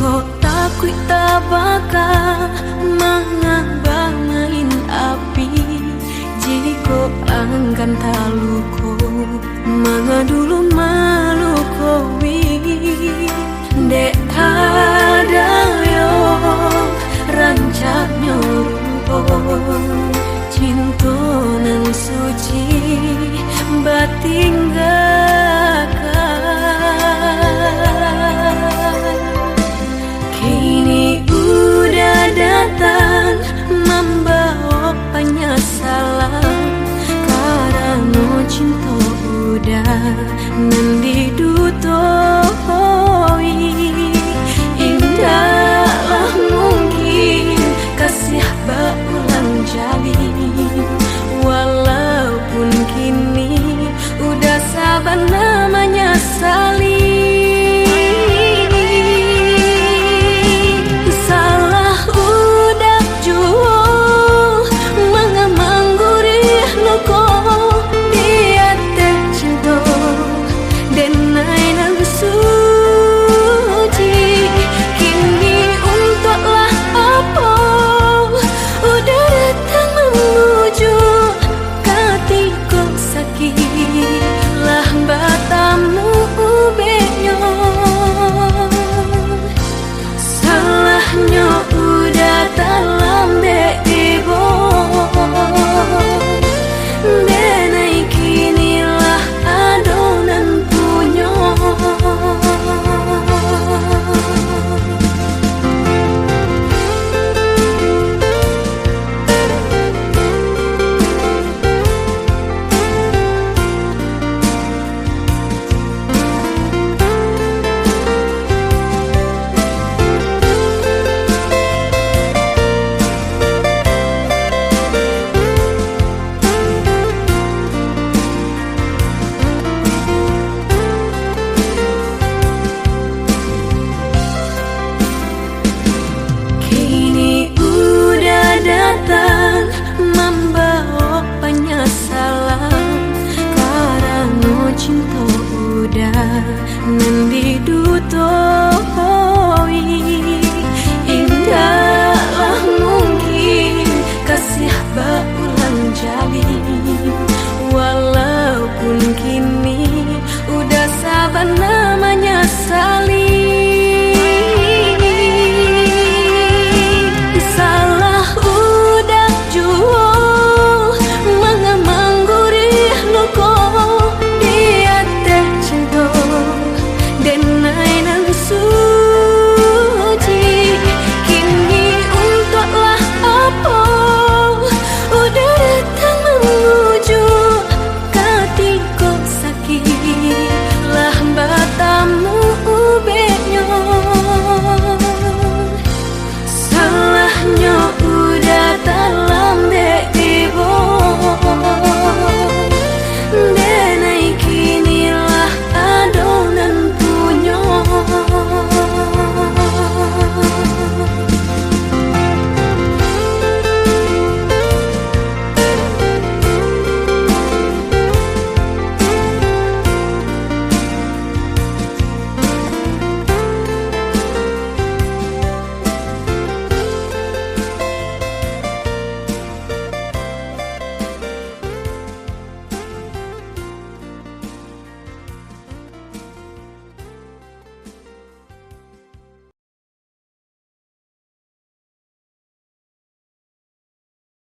Kok takut tak bakal mengabah main api. Jika angkan taluko manga dulu malu kowi. Dek ada yo rancak nyorong cinta nan suci batinggalkan. Kini udah datang membawa penyesalan, karena cinta udah nan didutoi. Indahlah mungkin kasih berulang jalin, walaupun kini udah sabar namanya saling. Salah udah jual mengamangguri nuko dia teh cinta denai nan suci. Kini untuklah apa udah datang menuju ketika sakit lah batamu ubenyo. Salahnya udah dalam ibu denai kinilah adonan punya. Kini udah datang membawa penyesalan, karena cinta udah nanti